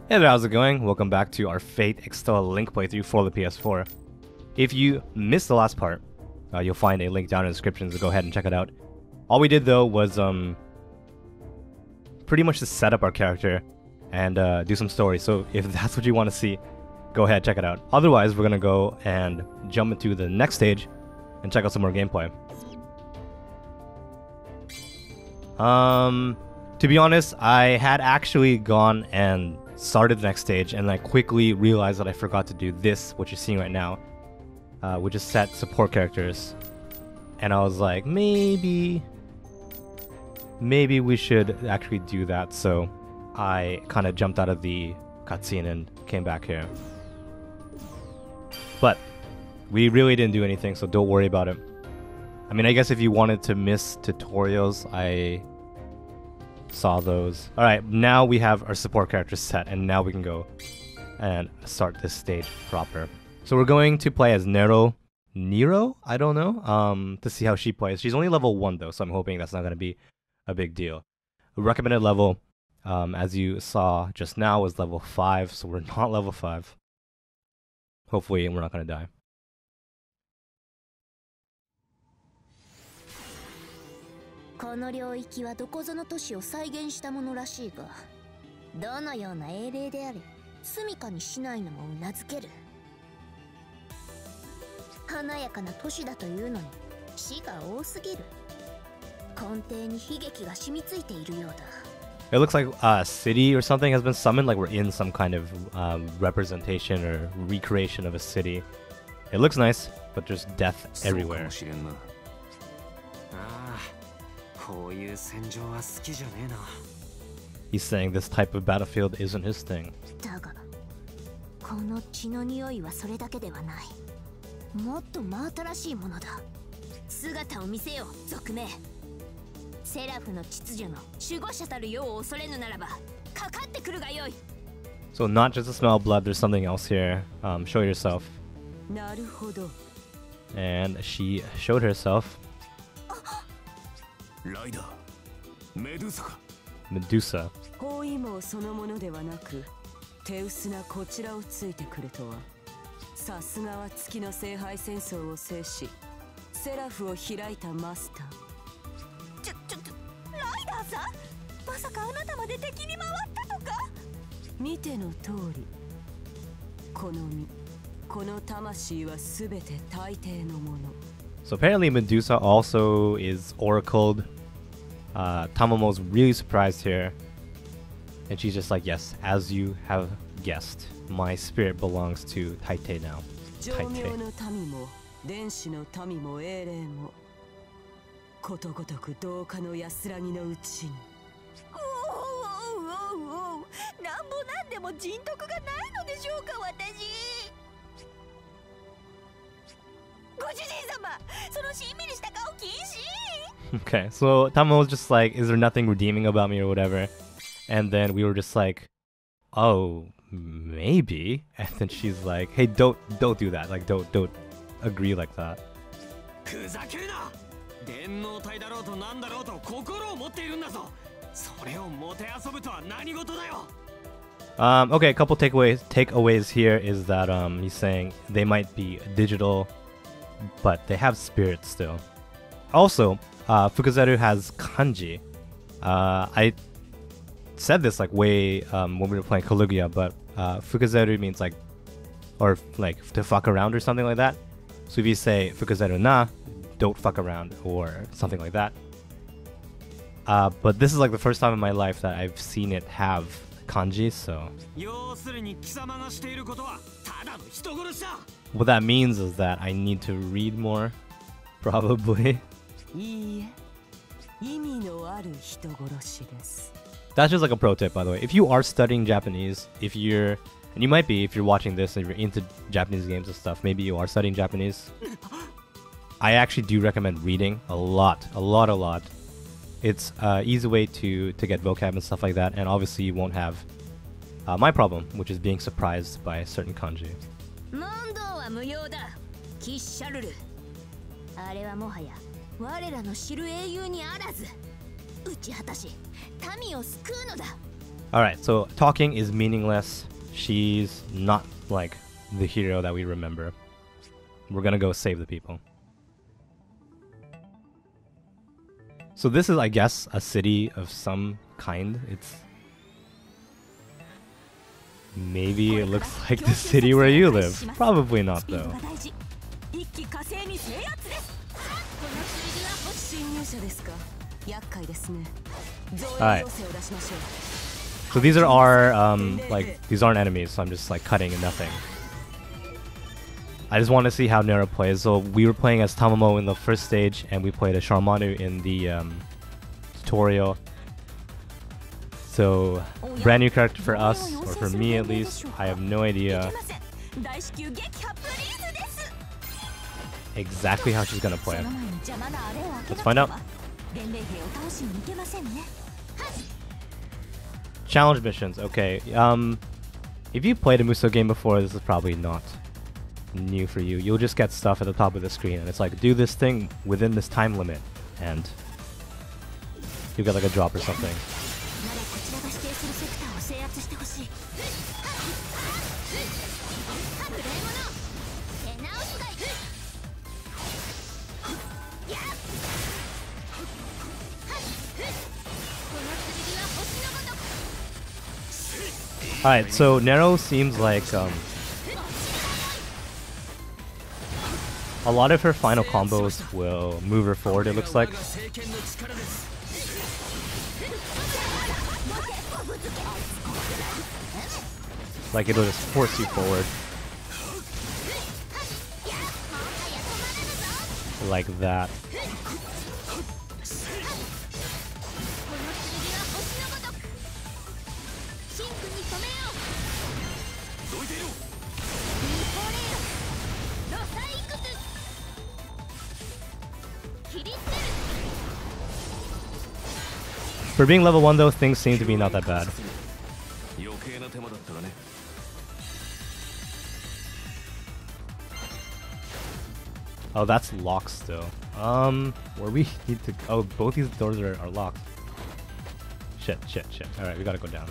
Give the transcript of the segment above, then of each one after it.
Hey there, how's it going? Welcome back to our Fate EXTELLA Link playthrough for the PS4. If you missed the last part, you'll find a link down in the description, so go ahead and check it out. All we did though was pretty much just set up our character and do some story, so if that's what you want to see, go ahead, check it out. Otherwise, we're gonna go and jump into the next stage and check out some more gameplay. To be honest, I had actually gone and started the next stage, and I quickly realized that I forgot to do this, what you're seeing right now, which is set support characters. And I was like, maybe we should actually do that, so I kind of jumped out of the cutscene and came back here. But we really didn't do anything, so don't worry about it. I mean, I guess if you wanted to miss tutorials, I saw those. Alright, now we have our support characters set, and now we can go and start this stage proper. So we're going to play as Nero? I don't know, to see how she plays. She's only level 1 though, so I'm hoping that's not going to be a big deal. The recommended level, as you saw just now, was level 5, so we're not level 5. Hopefully we're not going to die. This領域はどこぞの都市を再現したものらしいが、どのような英霊であれ、住処にしないのもうなずける。華やかな都市だというのに死が多すぎる。根底に悲劇が染みついているようだ。It looks like a city or something has been summoned, like we're in some kind of representation or recreation of a city. It looks nice, but there's death everywhere. He's saying this type of battlefield isn't his thing. だが、この血の匂いはそれだけではない。もっと真新しいものだ。姿を見せよ、賊め。セラフの秩序の守護者たる世を恐れぬならば、かかってくるがよい。So not just the smell of blood, there's something else here. Show yourself. なるほど。And she showed herself. ライダー、メドゥサか。Medusa. 包囲網そのものではなく、手薄なこちらをついてくるとは、さすがは月の聖杯戦争を制し、セラフを開いたマスター。ライダーさん、まさかあなたまで敵に回ったとか？見ての通り、この身、この魂はすべて大抵のもの。So apparently Medusa also is oracled. Tamamo's really surprised here. And she's just like, yes, as you have guessed, my spirit belongs to Taite now. Taite. Okay, so Tamo was just like, is there nothing redeeming about me or whatever? And then we were just like, oh, maybe. And then she's like, hey, don't do that. Like, don't agree like that. Okay, a couple takeaways here is that he's saying they might be digital, but they have spirit still. Also, Fukazeru has kanji. I said this like way when we were playing Caligula, but Fukazeru means like, or like to fuck around or something like that. So if you say Fukazeru na, don't fuck around or something like that. But this is like the first time in my life that I've seen it have kanji, so what that means is that I need to read more, probably. That's just like a pro tip, by the way. If you are studying Japanese, and you might be if you're watching this and you're into Japanese games and stuff, maybe you are studying Japanese, I actually do recommend reading a lot. It's an easy way to get vocab and stuff like that, and obviously you won't have my problem, which is being surprised by certain kanji. 我らの知る英雄にあらず、打ち果たし民を救うのだ。Alright, so talking is meaningless. She's not like the hero that we remember. We're gonna go save the people. So this is, I guess, a city of some kind. It's... Maybe it looks like the city where you live. Probably not, though. Alright. So these are our, like, these aren't enemies, so I'm just, like, cutting and nothing. I just want to see how Nero plays. So we were playing as Tamamo in the first stage, and we played as Charmanu in the tutorial. So, brand new character for us, or for me at least. I have no idea exactly how she's gonna play. Let's find out. Challenge missions, okay. If you played a Musou game before, this is probably not new for you. You'll just get stuff at the top of the screen, and it's like, do this thing within this time limit, and you get like a drop or something. Alright, so Nero seems like a lot of her final combos will move her forward, it looks like. Like it'll just force you forward. Like that. For being level 1 though, things seem to be not that bad. Oh, that's locked still. Where we need to... Oh, both these doors are locked. Shit. Alright, we gotta go down.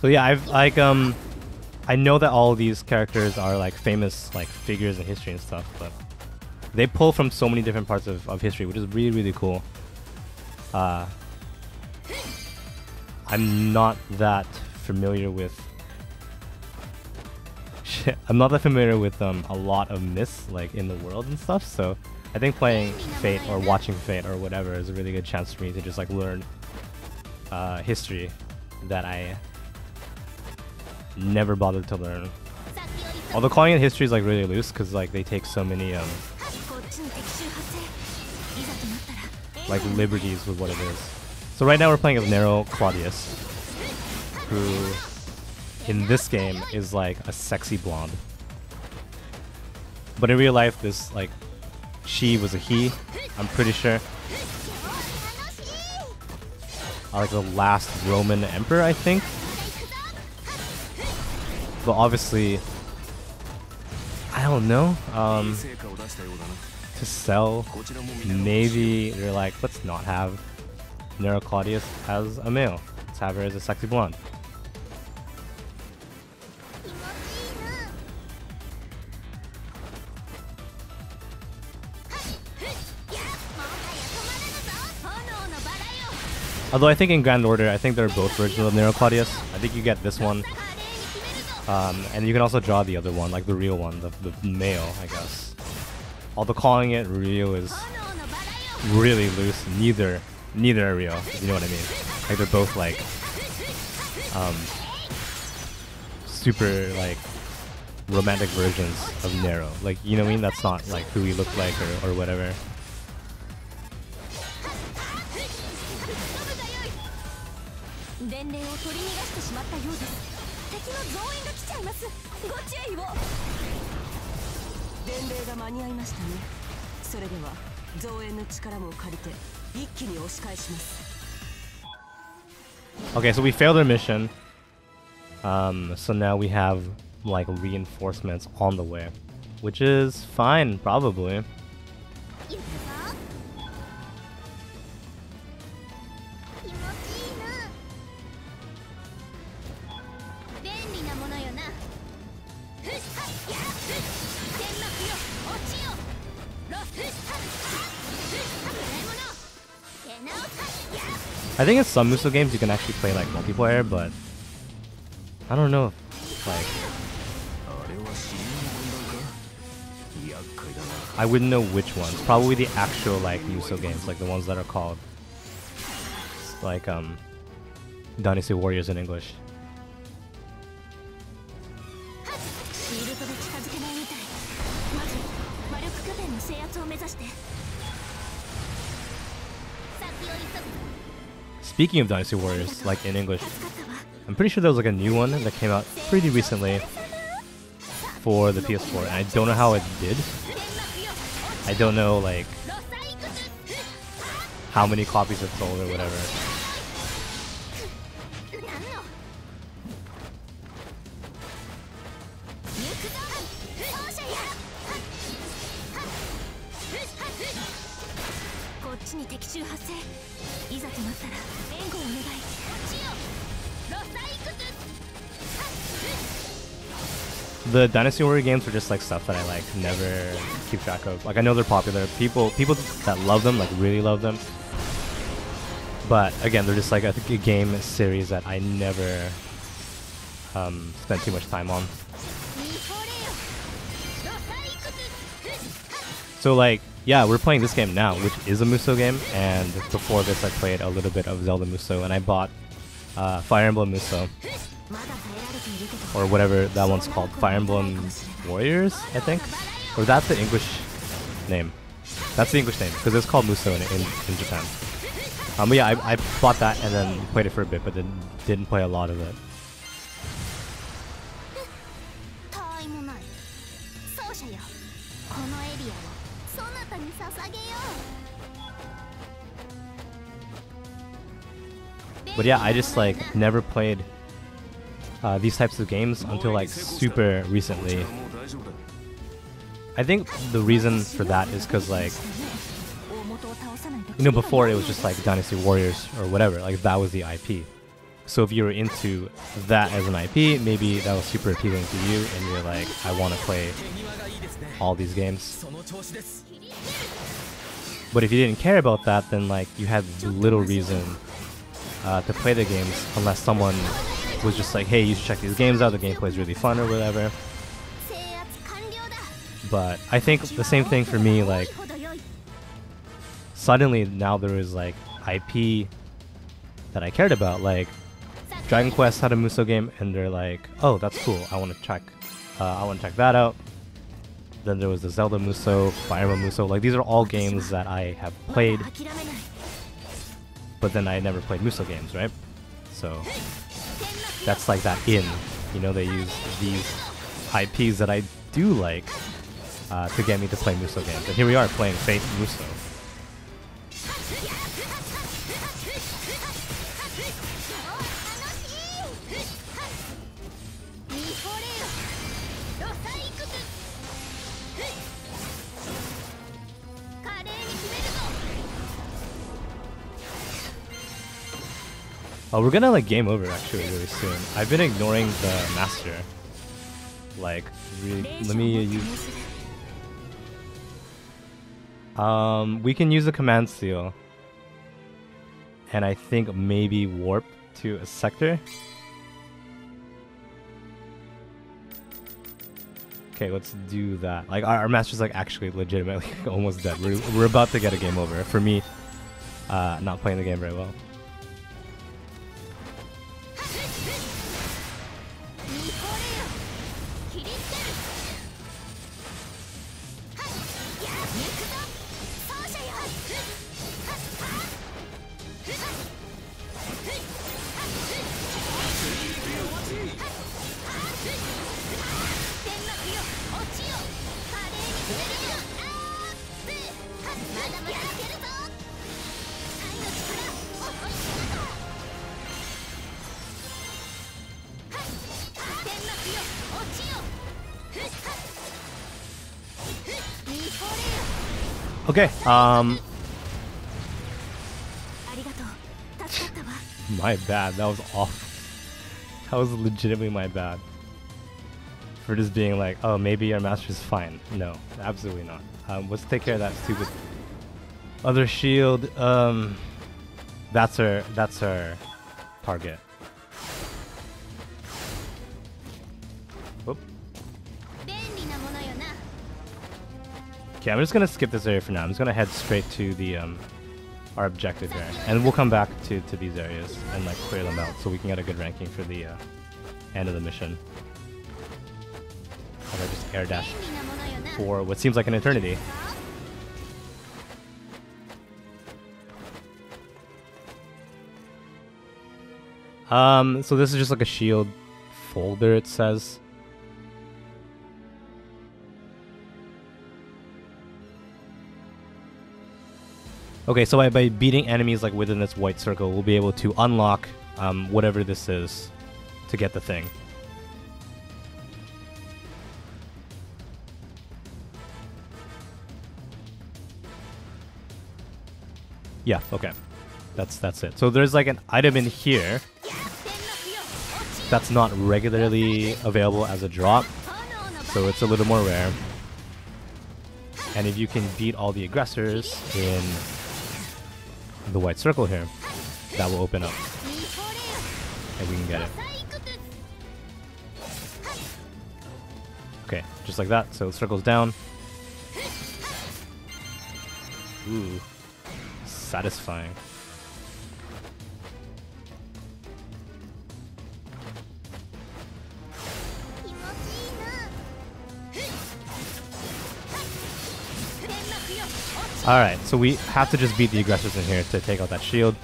So yeah, I've like I know that all these characters are like famous like figures in history and stuff, but they pull from so many different parts of history, which is really cool. I'm not that familiar with I'm not that familiar with a lot of myths like in the world and stuff, so I think playing Fate or watching Fate or whatever is a really good chance for me to just like learn history that I never bothered to learn. Although calling it history is like really loose because like they take so many like liberties with what it is. So right now we're playing as Nero Claudius, who in this game is like a sexy blonde. But in real life this like she was a he, I'm pretty sure. Like the last Roman emperor, I think. But obviously, I don't know. To sell, maybe they're like, let's not have Nero Claudius as a male. Let's have her as a sexy blonde. Although I think in Grand Order, I think they're both versions of Nero Claudius. I think you get this one. And you can also draw the other one, like the real one, the male, I guess. Although calling it real is really loose. Neither are real, if you know what I mean. Like they're both like super like romantic versions of Nero. Like, you know what I mean? That's not like who he looked like or whatever. Okay, so we failed our mission. So now we have like reinforcements on the way, which is fine, probably. 行くぞ。気持ちいいな。便利なものよな。ふっはっやっふっ天幕よ落ちよロフッはっふっはっもの手直さやっ I think in some Muso games you can actually play like multiplayer, but I don't know if, like, あれは死因の問題か厄介だな I wouldn't know which ones. Probably the actual like Muso games, like the ones that are called like Dynasty Warriors in English. シールドで近づけないみたい。まず魔力拠点の制圧を目指して。先を急ぐ。 Speaking of Dynasty Warriors, like in English, I'm pretty sure there was like a new one that came out pretty recently for the PS4, and I don't know how it did. I don't know like how many copies it sold or whatever. なんの行くぞ放射やこっちに敵襲発生いざとなったら援護をお願いちよロサイクス The Dynasty Warrior games are just like stuff that I like never keep track of. Like I know they're popular. People that love them like really love them. But again, they're just like I think a game series that I never spent too much time on. So like yeah, we're playing this game now, which is a Muso game, and before this I played a little bit of Zelda Muso, and I bought Fire Emblem Muso. Or whatever that one's called, Fire Emblem Warriors, I think? Or that's the English name. That's the English name, because it's called Muso in Japan. But yeah, I bought that and then played it for a bit, but then didn't play a lot of it. たいもない奏者よこのエリアをそなたに捧げよう But yeah, I just like never played these types of games until like super recently. I think the reason for that is because like, you know, before it was just like Dynasty Warriors or whatever, like that was the IP. So if you were into that as an IP, maybe that was super appealing to you and you're like, I want to play all these games. But if you didn't care about that, then like you had little reason to play the games unless someone was just like, hey, you should check these games out, the gameplay is really fun or whatever. But I think the same thing for me, like suddenly now there is like IP that I cared about, like Dragon Quest had a Muso game and they're like, oh, that's cool, I want to check that out. Then there was the Zelda Muso, Fire Emblem Muso, like these are all games that I have played, but then I never played Muso games, right? So that's like that in, you know, they use these IPs that I do like to get me to play Muso games. And here we are playing Fate Muso. Oh, we're gonna like game over actually really soon. I've been ignoring the master. Like, really, let me use. We can use a command seal, and I think maybe warp to a sector. Okay, let's do that. Like, our master's like actually legitimately almost dead. We're about to get a game over. For me, not playing the game very well. Okay, ありがとう。助かったわ。 my bad. That was awful. That was legitimately my bad. For just being like, oh, maybe our master's fine. No, absolutely not. Let's take care of that stupid other shield. That's her target. Whoop. 便利なものよな。 Okay, I'm just gonna skip this area for now. I'm just gonna head straight to the our objective here, and we'll come back to these areas and like clear them out so we can get a good ranking for the end of the mission. And I just air dash 便利なものよな。 for what seems like an eternity. So this is just like a shield folder, it says. Okay, so by beating enemies like within this white circle, we'll be able to unlock whatever this is to get the thing. Yeah, okay. That's it. So there's like an item in here that's not regularly available as a drop, so it's a little more rare. And if you can beat all the aggressors in the white circle here, that will open up and we can get it. Okay, just like that. So it circles down. Ooh, satisfying. Alright, so we have to just beat the aggressors in here to take out that shield.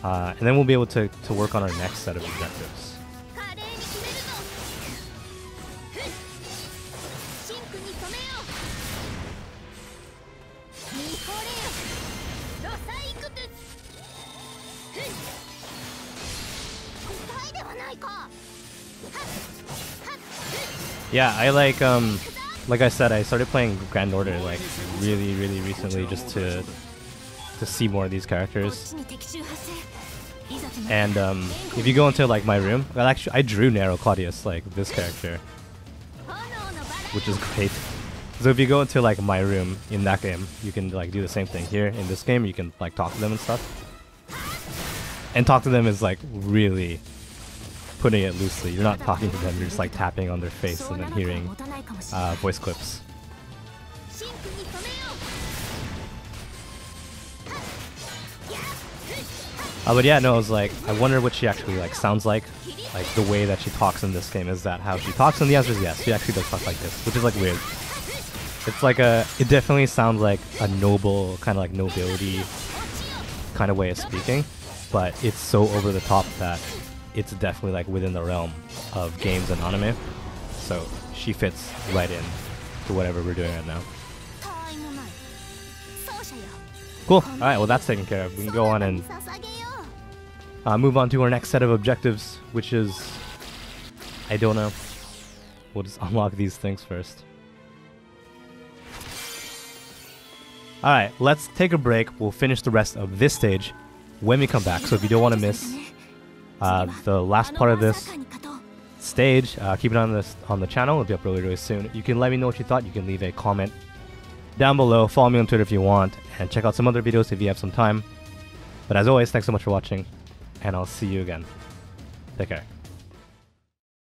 And then we'll be able to work on our next set of objectives. Yeah, I like I said, I started playing Grand Order like really recently just to see more of these characters. And if you go into like my room, well, actually I drew Nero Claudius, like this character, which is great. So if you go into like my room in that game, you can like do the same thing here in this game. You can like talk to them and stuff. And talk to them is like really putting it loosely. You're not talking to them, you're just like tapping on their face and then hearing voice clips. But yeah, no, I was like, I wonder what she actually like sounds like the way that she talks in this game. Is that how she talks? And the answer is yes, she actually does talk like this, which is like weird. It's like it definitely sounds like a noble, kind of like nobility kind of way of speaking, but it's so over the top that it's definitely like within the realm of games and anime. So she fits right in to whatever we're doing right now. Cool. Alright, well that's taken care of. We can go on and move on to our next set of objectives, which is, I don't know. We'll just unlock these things first. Alright, let's take a break. We'll finish the rest of this stage when we come back. So if you don't want to miss the last part of this stage, keep it on the channel. It'll be up really soon. You can let me know what you thought. You can leave a comment down below. Follow me on Twitter if you want, and check out some other videos if you have some time. But as always, thanks so much for watching, and I'll see you again. Take care.